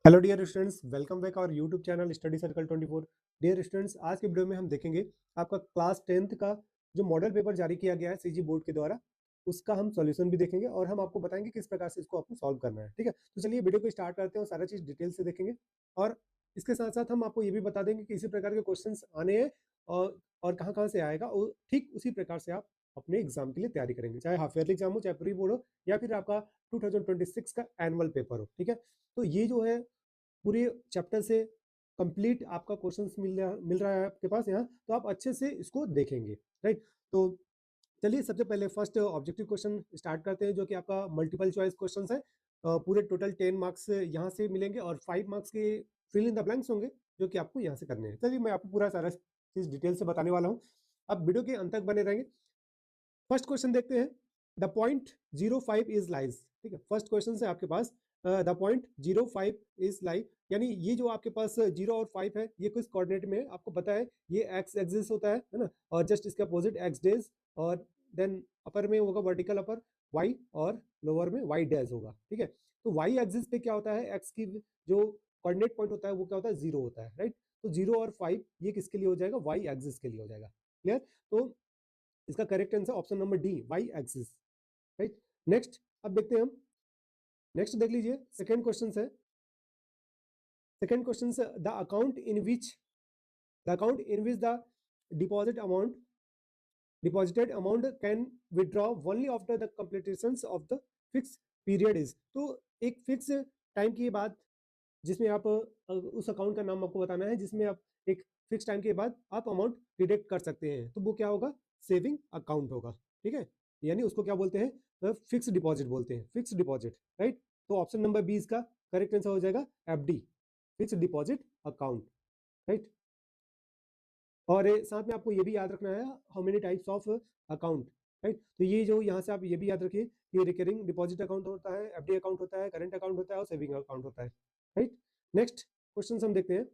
Hello dear students, welcome back our YouTube channel study circle 24। Dear students, आज के video में हम देखेंगे आपका क्लास 10th का जो मॉडल पेपर जारी किया गया है सीजी बोर्ड के द्वारा, उसका हम सॉल्यूशन भी देखेंगे और हम आपको बताएंगे किस प्रकार से इसको आपको सॉल्व करना है। ठीक है, तो चलिए वीडियो को स्टार्ट करते हैं और सारा चीज़ डिटेल से देखेंगे। और इसके साथ साथ हम आपको ये भी बता देंगे कि इसी प्रकार के क्वेश्चन आने हैं और कहाँ कहाँ से आएगा, और ठीक उसी प्रकार से आप अपने एग्जाम के लिए तैयारी करेंगे, चाहे हाफ ईयरली एग्जाम हो, चाहे प्री बोर्ड हो, या फिर आपका 2026 का एनुअल पेपर हो। ठीक है, तो ये जो है पूरे चैप्टर से कंप्लीट आपका क्वेश्चंस मिल रहा है आपके पास यहाँ, तो आप अच्छे से इसको देखेंगे। राइट, तो चलिए सबसे पहले फर्स्ट ऑब्जेक्टिव क्वेश्चन स्टार्ट करते हैं, जो कि आपका मल्टीपल चॉइस क्वेश्चंस है। पूरे टोटल 10 मार्क्स यहाँ से मिलेंगे और 5 मार्क्स के फिल इन द ब्लैंक्स होंगे, जो कि आपको यहाँ से करने हैं। चलिए मैं आपको पूरा सारा चीज डिटेल से बताने वाला हूँ, अब वीडियो के अंत तक बने रहेंगे। फर्स्ट क्वेश्चन देखते हैं। The point 05 is lies. ठीक है, फर्स्ट क्वेश्चन से आपके पास द पॉइंट 05 इज लाइज, यानी ये जो आपके पास 0 और 5 है, ये किस कोऑर्डिनेट में है आपको पता है। ये एक्स एक्सिस होता है ना, और जस्ट इसके अपोजिट एक्स डेज, और देन अपर में होगा वर्टिकल अपर वाई, और लोअर में वाई डैश होगा। ठीक है, तो वाई एक्सिस पे क्या होता है, एक्स की जो कोऑर्डिनेट पॉइंट होता है वो क्या होता है, 0 होता है। राइट, तो 0 और 5 ये किसके लिए हो जाएगा, वाई एक्सिस के लिए हो जाएगा। क्लियर, तो इसका correct answer option number D, Y axis. Right, next अब देखते हैं हम। नेक्स्ट देख लीजिए, सेकंड क्वेश्चन है। सेकंड क्वेश्चन से the account in which the deposit amount deposited amount can withdraw only after the completion of the fix period is. तो एक फिक्स टाइम के बाद जिसमें आप उस अकाउंट का नाम आपको बताना है, जिसमें आप एक फिक्स टाइम के बाद आप अमाउंट डिडक्ट कर सकते हैं, तो वो क्या होगा, सेविंग अकाउंट होगा। ठीक है, यानी उसको क्या बोलते हैं, फिक्स डिपॉजिट बोलते हैं, फिक्स डिपॉजिट। राइट, तो ऑप्शन नंबर 20 का करेक्ट आंसर हो जाएगा FD, fix deposit account. Right, और साथ में आपको ये भी याद रखना है, how many types of account. Right, तो ये जो यहाँ से आप ये भी याद रखिए कि रिकरिंग डिपॉजिट अकाउंट होता है, एफडी अकाउंट होता है, करंट अकाउंट होता है और सेविंग अकाउंट होता है। राइट, नेक्स्ट क्वेश्चन हम देखते हैं।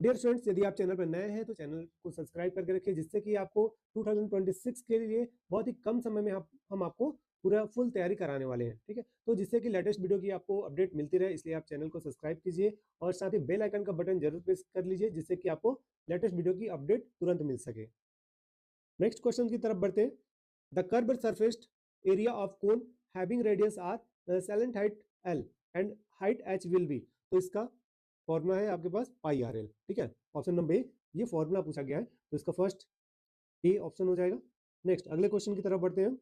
डियर स्टूडेंट्स, यदि आप चैनल पर नए हैं तो चैनल को सब्सक्राइब करके रखिए, जिससे कि आपको 2026 के लिए बहुत ही कम समय में हम आपको पूरा फुल तैयारी कराने वाले हैं। ठीक है, तो जिससे कि लेटेस्ट वीडियो की आपको अपडेट मिलती रहे, इसलिए आप चैनल को सब्सक्राइब कीजिए और साथ ही बेल आइकन का बटन जरूर प्रेस कर लीजिए, जिससे कि आपको लेटेस्ट वीडियो की अपडेट तुरंत मिल सके। नेक्स्ट क्वेश्चन की तरफ बढ़ते हैं। The curve surface area of cone having radius R slant height L and height H will be. तो इसका फॉर्मूला है आपके पास पाई आर एल। ठीक है, ऑप्शन नंबर ए ये फॉर्मूला पूछा गया है, तो इसका फर्स्ट ए ऑप्शन हो जाएगा। नेक्स्ट अगले क्वेश्चन की तरफ बढ़ते हैं।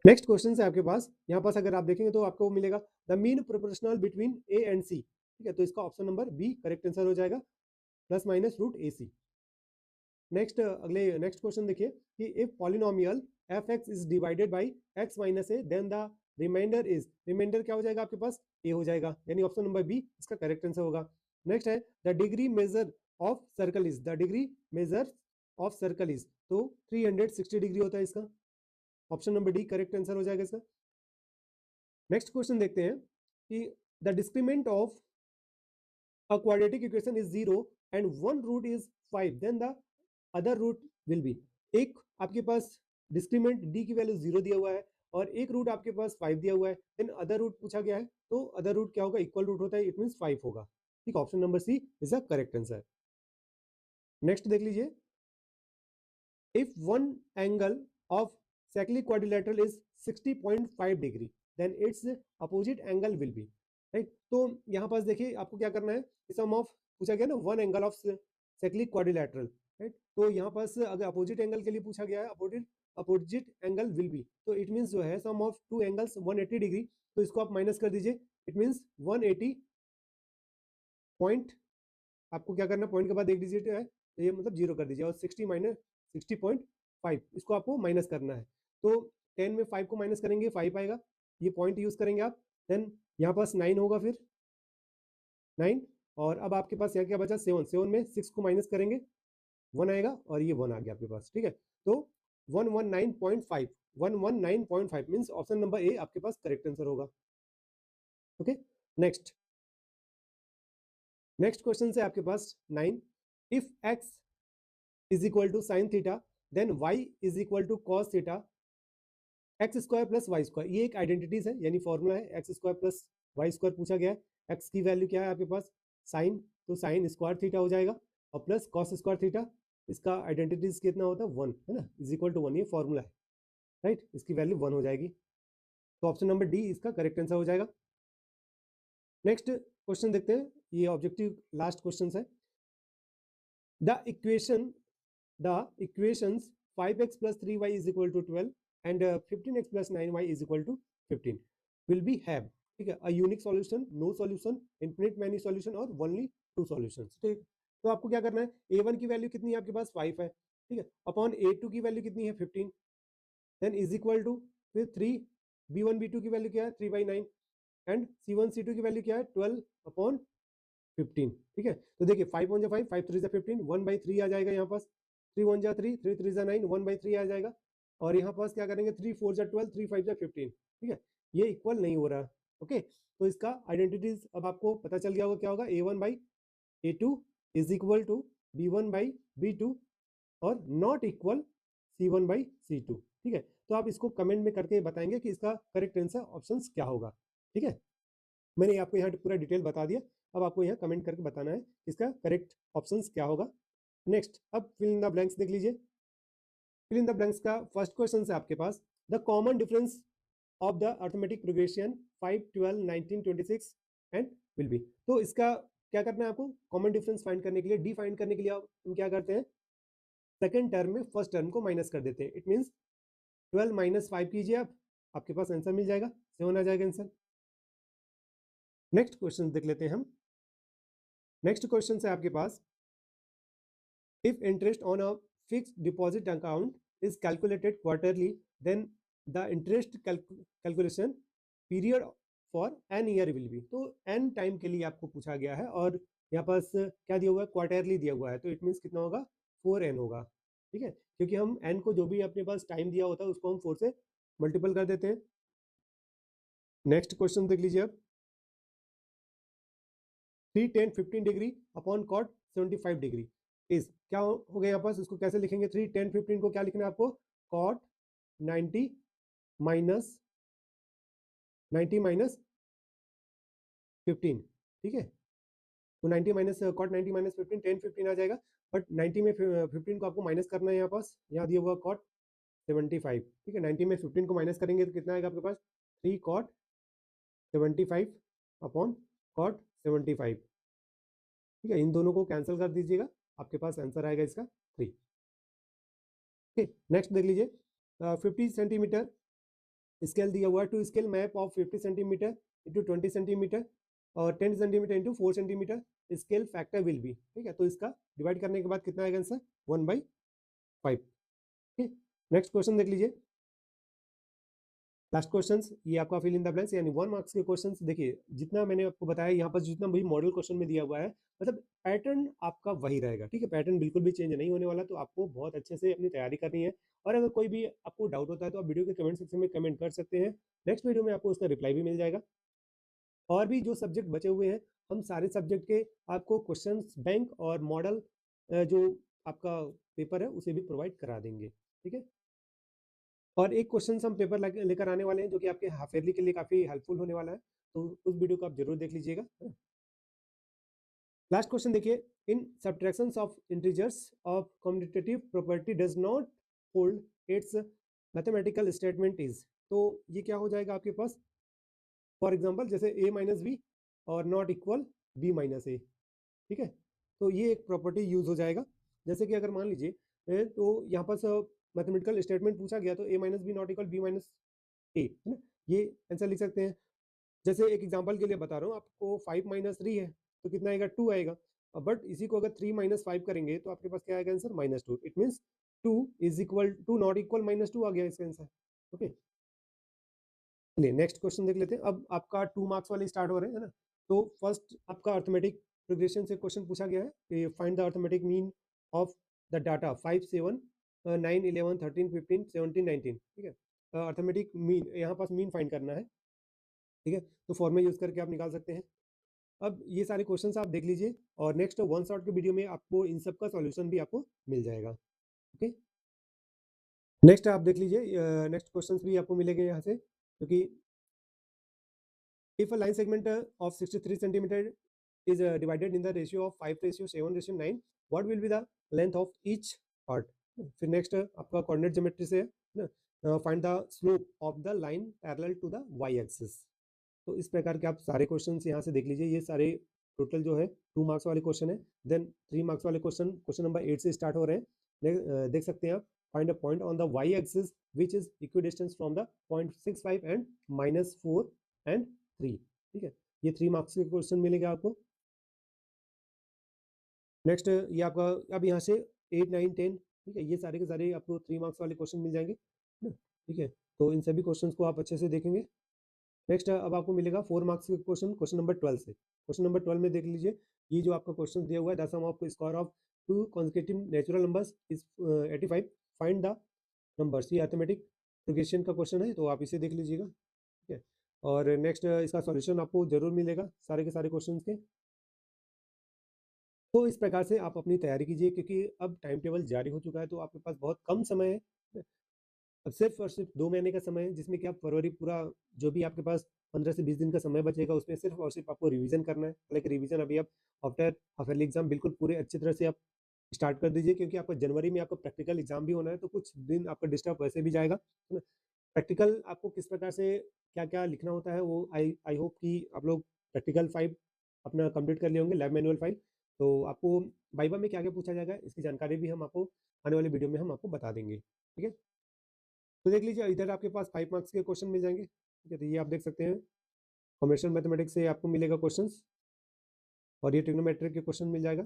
नेक्स्ट क्वेश्चन है आपके पास, यहाँ पास अगर आप देखेंगे तो आपको मिलेगा the mean proportional between a and c. ठीक है, तो इसका option number B correct answer हो जाएगा, plus minus root a c. Next next question देखिए कि if polynomial f x is divided by x minus a then the remainder is. Remainder क्या हो जाएगा आपके पास, ए हो जाएगा, यानी ऑप्शन नंबर बी इसका करेक्ट आंसर होगा। नेक्स्ट है the degree measure of circle is. The degree measure of circle is, तो 360 डिग्री होता है इसका, option number D correct answer हो जाएगा इसका। नेक्स्ट क्वेश्चन देखते हैं कि the discriminant of a quadratic equation is 0 and one root is 5 then the other root will be। एक आपके पास डिस्क्रीमेंट डी की वैल्यू 0 दिया हुआ है और एक रूट आपके पास 5 दिया हुआ है, देन अदर रूट पूछा गया है, तो अदर रूट क्या होगा, इक्वल रूट होता है, इट मींस 5 होगा। ठीक, option number C is the correct answer. Next देख लीजिए, if one angle of cyclic quadrilateral is 60.5 degree then its opposite angle will be. Right, तो यहाँ पास देखिए आपको क्या करना है, सम ऑफ पूछा गया ना, one angle of cyclic quadrilateral. Right, तो यहाँ पास अगर अपोजिट एंगल के लिए पूछा गया है, अपोजिट एंगल विल बी, तो इट मींस जो है सम ऑफ टू एंगल्स 180 डिग्री, तो इसको आप माइनस कर दीजिए, इट मींस 180 पॉइंट, आपको क्या करना है, पॉइंट के बाद देख दीजिए, तो ये मतलब जीरो कर दीजिए, और 60 माइनस 60.5 इसको आपको माइनस करना है। तो 10 में 5 को माइनस करेंगे 5 आएगा, ये पॉइंट यूज करेंगे आप, देन यहाँ पास 9 होगा, फिर 9, और अब आपके पास यहाँ क्या बचा, 7, 7 में 6 को माइनस करेंगे 1 आएगा, और ये 1 आ गया आपके पास। ठीक है, तो 119.5, 119.5 मीन्स ऑप्शन नंबर ए आपके पास करेक्ट आंसर होगा। ओके, नेक्स्ट नेक्स्ट क्वेश्चन है आपके पास 9, if X is equal to sine theta then Y is equal to cos theta X square plus Y square. ये एक आइडेंटिटीज है, यानी फॉर्मूला है, X square plus Y square पूछा गया है, एक्स की वैल्यू क्या है आपके पास साइन, तो साइन स्क्वायर थीटा हो जाएगा और प्लस कॉस स्क्वायर थीटा, इसका आइडेंटिटीज कितना होता है 1 है ना, इज इक्वल टू 1, ये फॉर्मूला है राइट, इसकी वैल्यू 1 हो जाएगी। तो ऑप्शन नंबर डी इसका करेक्ट आंसर हो जाएगा। नेक्स्ट क्वेश्चन देखते हैं, ये ऑब्जेक्टिव लास्ट क्वेश्चन है। The equations 5x plus 3y is equal to 12 and 15x plus 9y is equal to 15 will be have, ठीक है, a unique solution, no solution, infinite many solution और only two solutions। ठीक, तो आपको क्या करना है, a1 की वैल्यू कितनी है आपके पास 5 है, ठीक है, अपॉन a2 की वैल्यू कितनी है 15, देन इज इक्वल टू फिर 3, b1 b2 की वैल्यू क्या है 3/9 एंड c1 c2 की वैल्यू क्या है 12 अपॉन 15, ठीक है। तो देखिए 5 1 5, 5 3 15, 1/3 आ जाएगा यहाँ पास, 3 1 3, 3 3 9, 1/3 आ जाएगा और यहाँ पास क्या करेंगे 3 4 12, 3 5 15, ठीक है, ये इक्वल नहीं हो रहा। ओके, तो इसका आइडेंटिटीज अब आपको पता चल गया होगा, क्या होगा a1/a2 is equal to b1/b2 और नॉट इक्वल c1/c2, ठीक है। तो आप इसको कमेंट में करके बताएंगे कि इसका करेक्ट आंसर ऑप्शन क्या होगा, ठीक है। मैंने आपको यहाँ पूरा डिटेल बता दिया, अब आपको यहाँ कमेंट करके बताना है इसका करेक्ट ऑप्शंस क्या होगा। नेक्स्ट, अब फिल इन द ब्लैंक्स देख लीजिए। फिल इन द ब्लैंक्स का फर्स्ट क्वेश्चन है आपके पास, the common difference of the arithmetic progression 5 12 19 26 and will be. तो इसका क्या करना है आपको, कॉमन डिफरेंस फाइंड करने के लिए, डी फाइंड करने के लिए हम क्या करते हैं, सेकंड टर्म में फर्स्ट टर्म को माइनस कर देते हैं। इट मींस 12 माइनस 5 कीजिए आप, आपके पास आंसर मिल जाएगा, 7 आ जाएगा आंसर। नेक्स्ट क्वेश्चन देख लेते हैं हम। नेक्स्ट क्वेश्चन है आपके पास, if interest on a fixed deposit account is calculated quarterly, then the interest calculation period for n year will be. तो एन टाइम के लिए आपको पूछा गया है और यहाँ पास क्या दिया हुआ है, क्वार्टरली दिया हुआ है, तो इट मीन्स कितना होगा 4n होगा, ठीक है, क्योंकि हम n को जो भी अपने पास टाइम दिया होता है उसको हम 4 से मल्टीपल कर देते हैं। नेक्स्ट क्वेश्चन देख लीजिए अब, 3 10 15 degree upon cot 75 degree is, क्या हो गया यहाँ पास, इसको कैसे लिखेंगे, 3 10 15 को क्या लिखना है आपको, कॉट 90 माइनस 15, ठीक है। तो 90 माइनस कॉट 90 माइनस 15, 10 15 आ जाएगा, बट 90 में 15 को आपको माइनस करना है, यहाँ पास यहाँ दिया हुआ कॉट 75, ठीक है, 90 में 15 को माइनस करेंगे तो कितना आएगा आपके पास 3 कॉट 75 अपॉन कॉट 75, ठीक है, इन दोनों को कैंसिल कर दीजिएगा, आपके पास आंसर आएगा इसका 3। ठीक, नेक्स्ट देख लीजिए, 50 सेंटीमीटर स्केल दिया हुआ है, two scale map of 50 centimetre into 20 centimetre और 10 centimetre into 4 centimetre scale factor will be, ठीक है, तो इसका डिवाइड करने के बाद कितना आएगा आंसर 1/5। ठीक, नेक्स्ट क्वेश्चन देख लीजिए, लास्ट क्वेश्चंस, ये आपका फिल इन द ब्लैंक्स यानी 1 मार्क्स के क्वेश्चंस। देखिए जितना मैंने आपको बताया यहाँ पर, जितना भी मॉडल क्वेश्चन में दिया हुआ है, मतलब पैटर्न आपका वही रहेगा, ठीक है, पैटर्न बिल्कुल भी चेंज नहीं होने वाला, तो आपको बहुत अच्छे से अपनी तैयारी करनी है। और अगर कोई भी आपको डाउट होता है तो आप वीडियो के कमेंट सेक्शन में कमेंट कर सकते हैं, नेक्स्ट वीडियो में आपको उसका रिप्लाई भी मिल जाएगा। और भी जो सब्जेक्ट बचे हुए हैं, हम सारे सब्जेक्ट के आपको क्वेश्चन बैंक और मॉडल जो आपका पेपर है उसे भी प्रोवाइड करा देंगे, ठीक है। और एक क्वेश्चन हम पेपर लेकर आने वाले हैं जो कि आपके हाफ ईयरली के लिए काफी हेल्पफुल होने वाला है, तो उस वीडियो को आप जरूर देख लीजिएगा। लास्ट क्वेश्चन देखिए, in subtractions of integers of commutative property does not hold its mathematical statement is. तो ये क्या हो जाएगा आपके पास, फॉर एग्जांपल जैसे a माइनस बी और not equal b minus a, ठीक है, तो ये एक प्रॉपर्टी यूज हो जाएगा। जैसे कि अगर मान लीजिए तो यहाँ पर मैथमेटिकल स्टेटमेंट पूछा गया, तो a minus b not equal b minus a, है ना, ये आंसर लिख सकते हैं। जैसे एक एग्जांपल के लिए बता रहा हूँ आपको, 5 माइनस 3 है तो कितना आएगा 2 आएगा, बट इसी को अगर 3 माइनस 5 करेंगे तो आपके पास क्या आएगा answer -2। It means 2 is equal to not equal -2 आ गया इसका आंसर। ओके, चलिए नेक्स्ट क्वेश्चन देख लेते हैं। अब आपका 2 मार्क्स वाले स्टार्ट हो रहे हैं, है ना। तो फर्स्ट आपका अर्थमेटिक प्रोग्रेशन से क्वेश्चन पूछा गया है कि find the arithmetic mean of the data 5 7 9 11 13 15 17 19, ठीक है। अर्थमेटिक मीन, यहाँ पास मीन फाइंड करना है, ठीक है, तो फॉर्मूला यूज करके आप निकाल सकते हैं। अब ये सारे क्वेश्चंस आप देख लीजिए और नेक्स्ट वन शॉट के वीडियो में आपको इन सब का सॉल्यूशन भी आपको मिल जाएगा। ओके, नेक्स्ट आप देख लीजिए, नेक्स्ट क्वेश्चंस भी आपको मिलेंगे यहाँ से, क्योंकि If a line segment of 63 centimeter is divided in the ratio of 5:7:9, what will be the length of each part? फिर next आपका coordinate geometry से find the slope of the line parallel to the y axis. तो इस प्रकार के आप सारे questions यहाँ से देख लीजिए, ये सारे टोटल जो है 2 मार्क्स वाले क्वेश्चन है। देन 3 मार्क्स वाले क्वेश्चन नंबर 8 से स्टार्ट हो रहे हैं। देख सकते हैं आप, find a point on the y axis which is equidistant from the 0.65 and -4 and 3। ठीक है, ये 3 मार्क्स के क्वेश्चन मिलेगा आपको। नेक्स्ट ये आपका अब यहाँ से 8, 9, 10, ठीक है, ये सारे के सारे आपको 3 मार्क्स वाले क्वेश्चन मिल जाएंगे, ठीक है। तो इन सभी क्वेश्चंस को आप अच्छे से देखेंगे। नेक्स्ट अब आपको मिलेगा 4 मार्क्स के क्वेश्चन नंबर 12 से। क्वेश्चन नंबर 12 में देख लीजिए, ये जो आपका क्वेश्चन दिया हुआ है, the sum of square of 2 consecutive natural numbers is 85, find the numbers. ये अरिथमेटिक प्रोग्रेशन का क्वेश्चन है, तो आप इसे देख लीजिएगा, ठीक है। और नेक्स्ट इसका सॉल्यूशन आपको जरूर मिलेगा सारे के सारे क्वेश्चन के। तो इस प्रकार से आप अपनी तैयारी कीजिए, क्योंकि अब टाइम टेबल जारी हो चुका है, तो आपके पास बहुत कम समय है। अब सिर्फ और सिर्फ 2 महीने का समय है, जिसमें कि आप फरवरी पूरा जो भी आपके पास 15 से 20 दिन का समय बचेगा, उसमें सिर्फ और सिर्फ आपको रिवीजन करना है। हालांकि रिवीजन अभी आप आफ्टर हाफ ईयरली एग्जाम बिल्कुल पूरे अच्छी तरह से आप स्टार्ट कर दीजिए, क्योंकि आपका जनवरी में आपका प्रैक्टिकल एग्जाम भी होना है, तो कुछ दिन आपका डिस्टर्ब वैसे भी जाएगा, है ना। प्रैक्टिकल आपको किस प्रकार से क्या क्या लिखना होता है, वो आई होप कि आप लोग प्रैक्टिकल 5 अपना कंप्लीट कर लिए होंगे, लैब मैनुअल 5। तो आपको वाइवा में क्या क्या पूछा जाएगा, इसकी जानकारी भी हम आपको आने वाले वीडियो में हम आपको बता देंगे, ठीक है। तो देख लीजिए, इधर आपके पास 5 मार्क्स के क्वेश्चन मिल जाएंगे, ठीक है। तो ये आप देख सकते हैं, कॉमर्शियल मैथमेटिक्स से आपको मिलेगा क्वेश्चंस, और ये ट्रिग्नोमेट्री के क्वेश्चन मिल जाएगा,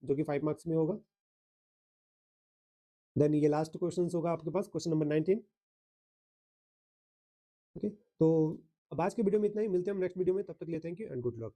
जो कि 5 मार्क्स में होगा। देन ये लास्ट क्वेश्चन होगा आपके पास क्वेश्चन नंबर 19, ओके। तो अब आज के वीडियो में इतना ही, मिलते हैं हम नेक्स्ट वीडियो में, तब तक के लिए thank you and good luck.